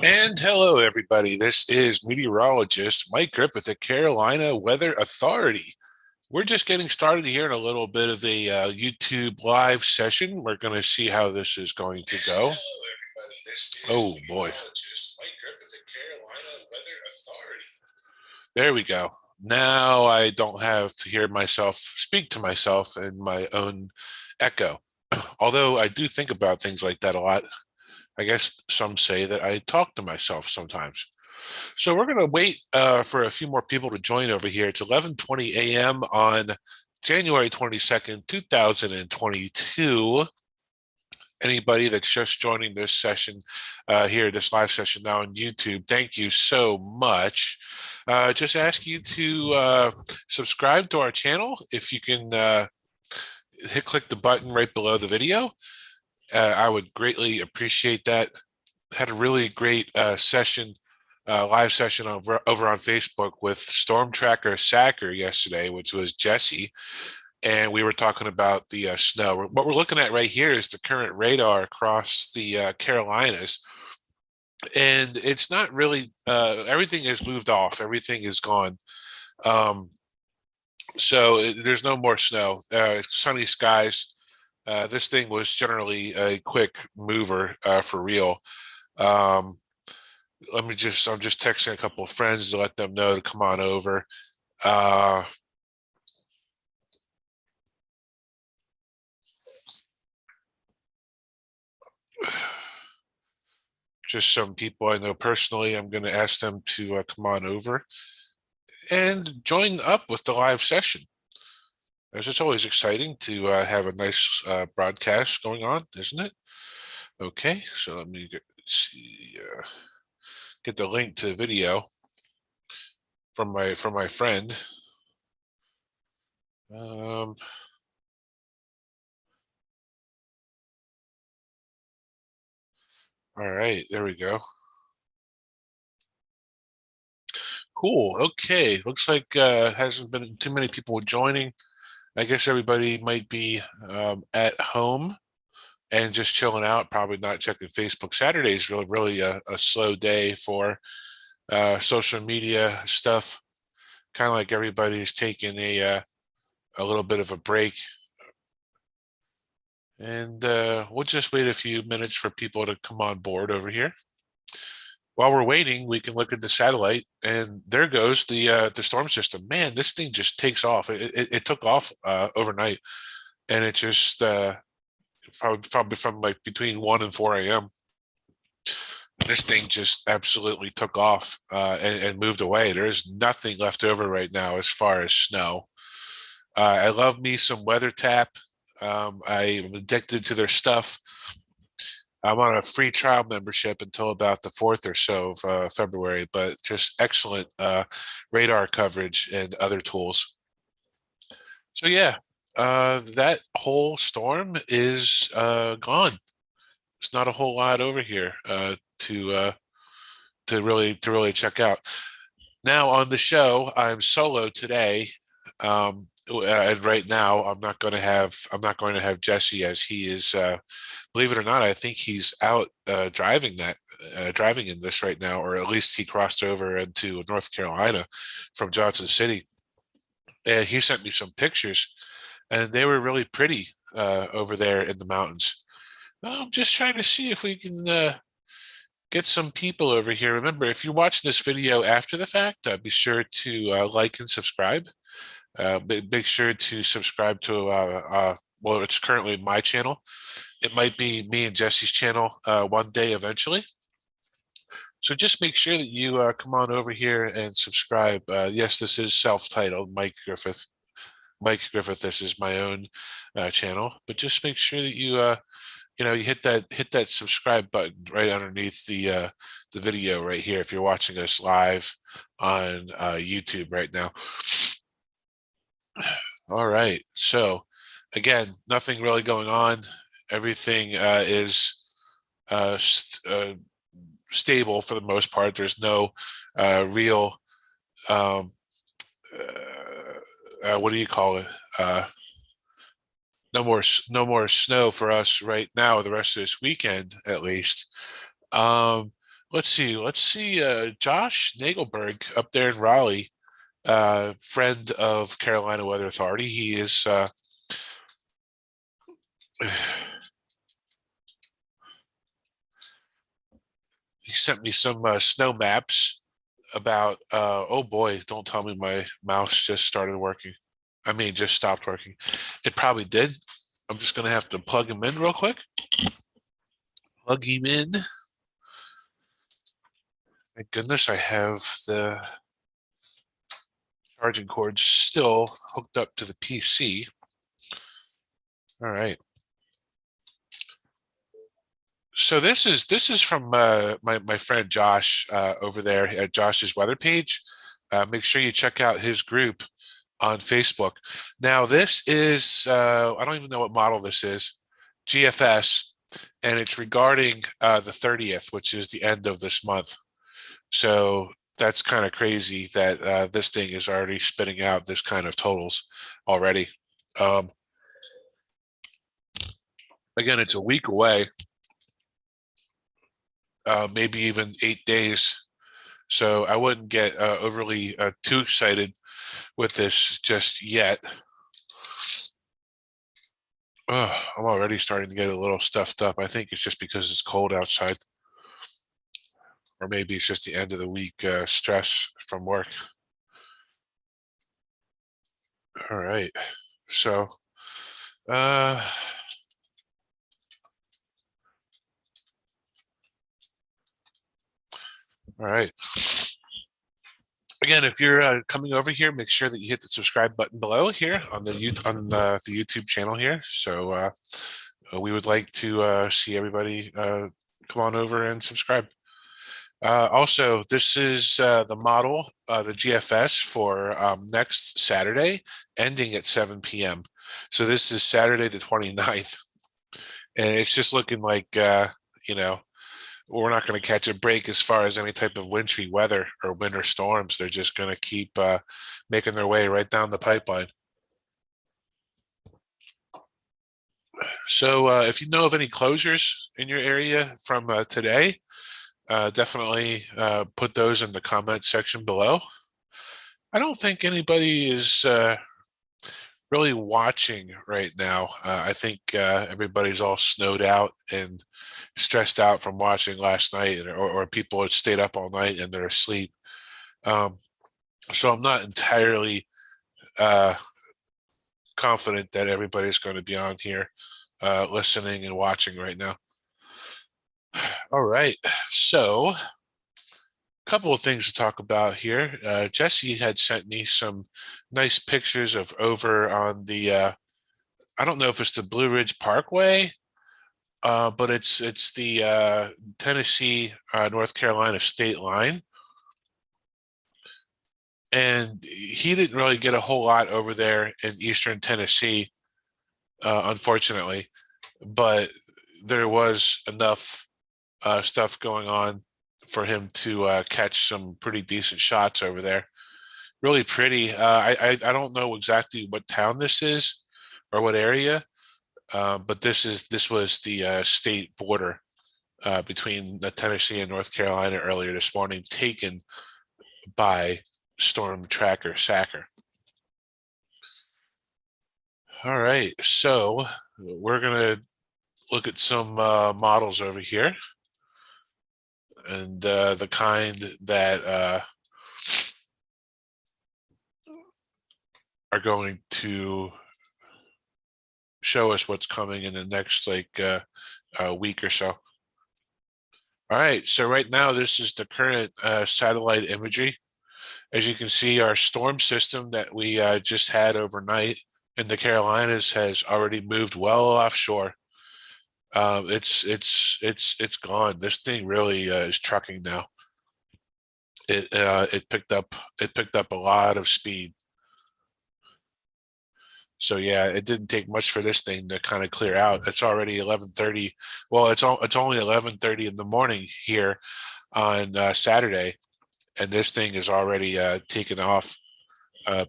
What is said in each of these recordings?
And hello, everybody. This is meteorologist Mike Griffith at Carolina Weather Authority. We're just getting started here in a little bit of a YouTube live session. We're going to see how this is going to go. Hello, everybody. This is oh boy, meteorologist Mike Griffith at Carolina Weather Authority. There we go. Now I don't have to hear myself speak to myself in my own echo. Although I do think about things like that a lot. I guess some say that I talk to myself sometimes. So we're going to wait for a few more people to join over here. It's 11:20 a.m. on January 22nd, 2022. Anybody that's just joining this session here, this live session now on YouTube, thank you so much. Just ask you to subscribe to our channel. If you can click the button right below the video. I would greatly appreciate that. Had a really great session, live session over on Facebook with Storm Tracker Sacker yesterday, which was Jesse. And we were talking about the snow. What we're looking at right here is the current radar across the Carolinas. And it's not really, everything has moved off, everything is gone. So there's no more snow, sunny skies. This thing was generally a quick mover for real. I'm just texting a couple of friends to let them know to come on over. Just some people I know personally, I'm going to ask them to come on over and join up with the live session. It's always exciting to have a nice broadcast going on, isn't it? Okay, so let me get the link to the video from my friend. All right, there we go. Cool. Okay, looks like hasn't been too many people joining. I guess everybody might be at home and just chilling out, probably not checking Facebook. Saturday is really a slow day for social media stuff. Kind of like everybody's taking a little bit of a break. And we'll just wait a few minutes for people to come on board over here. While we're waiting, we can look at the satellite, and there goes the storm system. Man, this thing just takes off. It took off overnight, and it just probably from like between 1 and 4 a.m. This thing just absolutely took off and moved away. There is nothing left over right now as far as snow. I love me some WeatherTap. I'm addicted to their stuff. I'm on a free trial membership until about the 4th or so of February, but just excellent radar coverage and other tools. So yeah, that whole storm is gone. There's not a whole lot over here to really check out. Now on the show, I'm solo today. And right now, I'm not going to have Jesse, as he is, believe it or not, I think he's out driving in this right now, or at least he crossed over into North Carolina from Johnson City. And he sent me some pictures, and they were really pretty over there in the mountains. I'm just trying to see if we can get some people over here. Remember, if you're watching this video after the fact, be sure to like and subscribe. Make sure to subscribe to, well, it's currently my channel. It might be me and Jesse's channel one day eventually. So just make sure that you come on over here and subscribe. Yes, this is self-titled Mike Griffith. Mike Griffith. This is my own channel, but just make sure that you hit that subscribe button right underneath the video right here if you're watching us live on YouTube right now. All right. So again, nothing really going on. Everything is stable for the most part. There's no real what do you call it? No more snow for us right now. The rest of this weekend, at least. Let's see. Let's see. Josh Nagelberg up there in Raleigh, friend of Carolina Weather Authority. He is. He sent me some snow maps about. Oh boy! Don't tell me my mouse just started working. I mean, just stopped working. It probably did. I'm just gonna have to plug him in real quick. Plug him in. Thank goodness I have the charging cord still hooked up to the PC. All right. So this is from my friend Josh over there at Josh's weather page. Make sure you check out his group on Facebook. Now this is I don't even know what model this is, GFS, and it's regarding the 30th, which is the end of this month. So that's kind of crazy that this thing is already spitting out this kind of totals already. Um, Again, it's a week away, maybe even 8 days. So I wouldn't get overly too excited with this just yet. I'm already starting to get a little stuffed up. I think it's just because it's cold outside, or maybe it's just the end of the week stress from work. All right. So, uh, all right. Again, if you're coming over here, make sure that you hit the subscribe button below here on the YouTube channel here. So we would like to see everybody come on over and subscribe. Also, this is the model, the GFS for next Saturday, ending at 7 p.m. So this is Saturday the 29th, and it's just looking like you know we're not going to catch a break as far as any type of wintry weather or winter storms. They're just going to keep making their way right down the pipeline. So if you know of any closures in your area from today, definitely put those in the comment section below. I don't think anybody is really watching right now. I think everybody's all snowed out and stressed out from watching last night, or people had stayed up all night and they're asleep. Um, so I'm not entirely uh, confident that everybody's going to be on here listening and watching right now. All right. So couple of things to talk about here. Jesse had sent me some nice pictures of over on the I don't know if it's the Blue Ridge Parkway, but it's the Tennessee North Carolina state line, and he didn't really get a whole lot over there in eastern Tennessee, unfortunately, but there was enough stuff going on for him to catch some pretty decent shots over there. Really pretty. I don't know exactly what town this is or what area, but this was the state border between Tennessee and North Carolina earlier this morning, taken by Storm Tracker Sacker. All right, so we're gonna look at some models over here, and the kind that are going to show us what's coming in the next week or so. All right, so right now this is the current satellite imagery. As you can see, our storm system that we just had overnight in the Carolinas has already moved well offshore. It's gone. This thing really is trucking now. It picked up a lot of speed. So yeah, it didn't take much for this thing to kind of clear out. It's already 11:30. Well, it's only 11:30 in the morning here on Saturday, and this thing is already taken off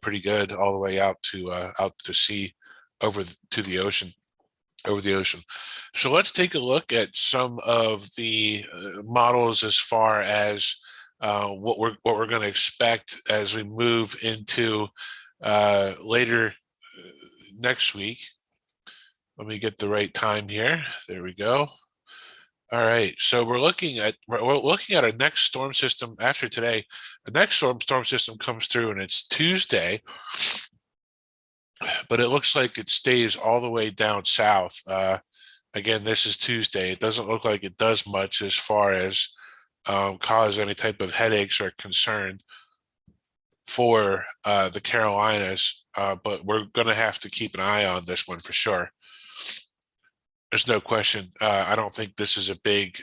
pretty good all the way out to sea over to the ocean. over the ocean. So let's take a look at some of the models as far as what we're going to expect as we move into later next week. Let me get the right time here. There we go. All right, so we're looking at our next storm system after today. The next storm system comes through, and it's Tuesday, but it looks like it stays all the way down south. Again, this is Tuesday. It doesn't look like it does much as far as cause any type of headaches or concern for the Carolinas, but we're going to have to keep an eye on this one for sure. There's no question. I don't think this is a big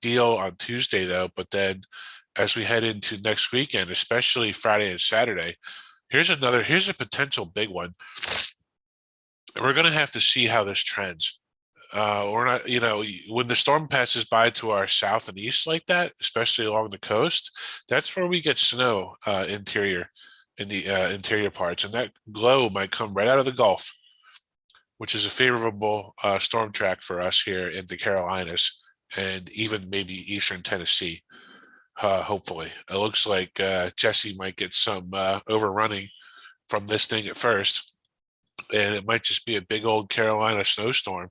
deal on Tuesday, though. But then as we head into next weekend, especially Friday and Saturday, here's a potential big one. We're going to have to see how this trends. We're not, when the storm passes by to our south and east like that, especially along the coast, that's where we get snow in the interior parts. And that glow might come right out of the Gulf, which is a favorable storm track for us here in the Carolinas and even maybe Eastern Tennessee. Hopefully, it looks like Jesse might get some overrunning from this thing at first, and it might just be a big old Carolina snowstorm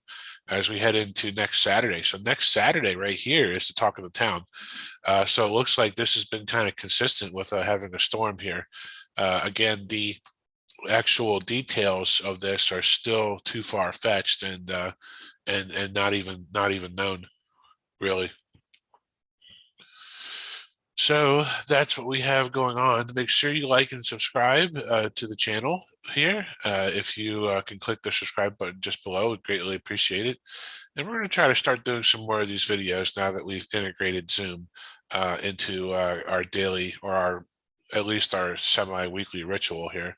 as we head into next Saturday. So next Saturday right here is the talk of the town. So it looks like this has been kind of consistent with having a storm here. Again, the actual details of this are still too far fetched and not even known really. So that's what we have going on. Make sure you like and subscribe to the channel here. If you can click the subscribe button just below, we'd greatly appreciate it. And we're going to try to start doing some more of these videos now that we've integrated Zoom into our daily or our at least our semi-weekly ritual here.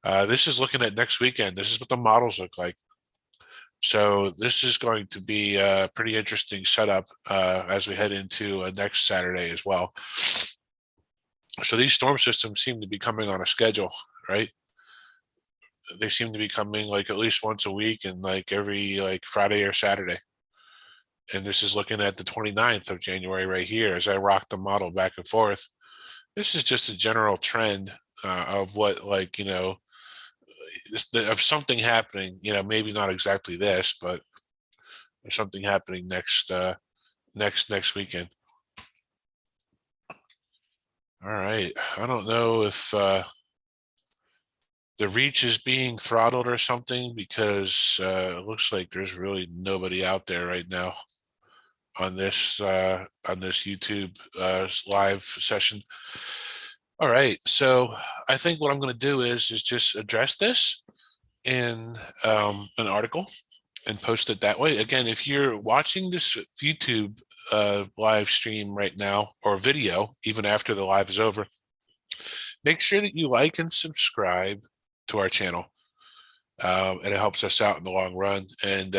This is looking at next weekend. This is what the models look like. So this is going to be a pretty interesting setup as we head into next Saturday as well. So these storm systems seem to be coming on a schedule, right? They seem to be coming like at least once a week and like every like Friday or Saturday. And this is looking at the 29th of January right here as I rock the model back and forth. This is just a general trend of what of something happening, maybe not exactly this, but there's something happening next weekend. All right. I don't know if the reach is being throttled or something because it looks like there's really nobody out there right now on this YouTube live session. All right. So I think what I'm going to do is just address this in an article and post it that way. Again, if you're watching this YouTube live stream right now or video, even after the live is over, make sure that you like and subscribe to our channel. And it helps us out in the long run. And,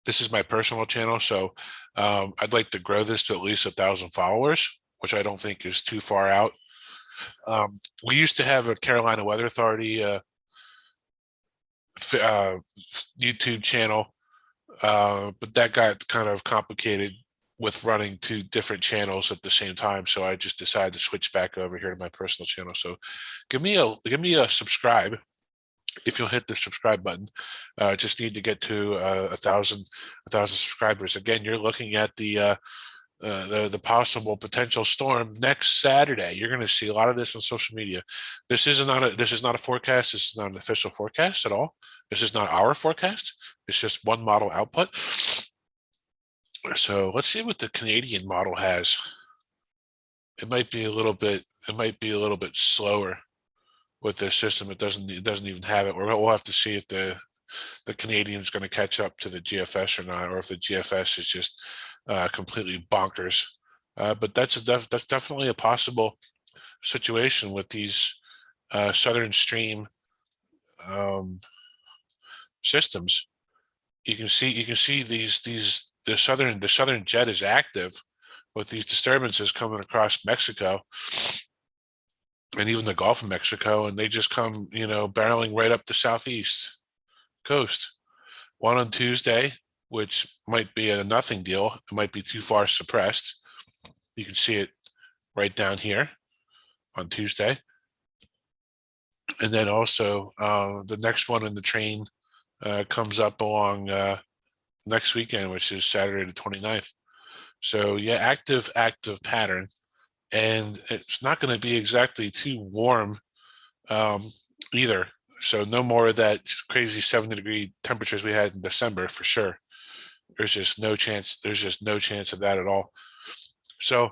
this is my personal channel. So I'd like to grow this to at least 1,000 followers, which I don't think is too far out. We used to have a Carolina Weather Authority YouTube channel, but that got kind of complicated with running two different channels at the same time. So I just decided to switch back over here to my personal channel. So give me a subscribe. If you'll hit the subscribe button, just need to get to 1,000 subscribers. Again, you're looking at the possible potential storm next Saturday. You're going to see a lot of this on social media. This is not a forecast. This is not an official forecast at all. This is not our forecast. It's just one model output. So let's see what the Canadian model has. It might be a little bit slower with this system. It doesn't even have it. We'll have to see if the Canadian is going to catch up to the GFS or not, or if the GFS is just completely bonkers. But that's definitely a possible situation with these southern stream systems. You can see the southern jet is active with these disturbances coming across Mexico and even the Gulf of Mexico, and they just come, barreling right up the southeast coast. one on Tuesday, which might be a nothing deal. It might be too far suppressed. You can see it right down here on Tuesday. And then also the next one in the train comes up along next weekend, which is Saturday the 29th. So yeah, active pattern. And it's not going to be exactly too warm either. So no more of that crazy 70-degree temperatures we had in December for sure. There's just no chance. There's just no chance of that at all. So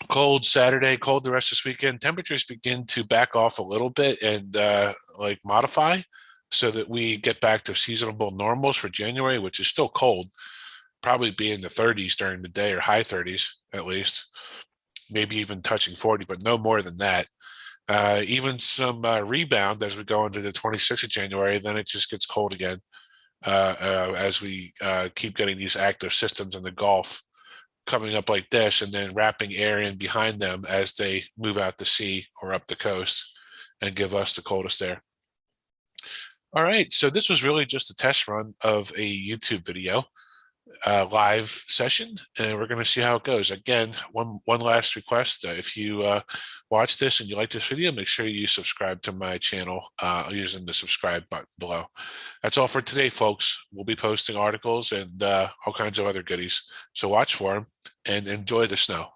cold Saturday, cold the rest of this weekend. Temperatures begin to back off a little bit and like modify so that we get back to seasonable normals for January, which is still cold, probably be in the 30s during the day or high 30s at least, maybe even touching 40, but no more than that. Even some rebound as we go into the 26th of January, then it just gets cold again as we keep getting these active systems in the Gulf coming up like this and then wrapping air in behind them as they move out to sea or up the coast and give us the coldest air. All right, so this was really just a test run of a YouTube video live session, and we're going to see how it goes. Again, one last request: if you watch this and you like this video, make sure you subscribe to my channel using the subscribe button below. That's all for today, folks. We'll be posting articles and all kinds of other goodies, so watch for them and enjoy the snow.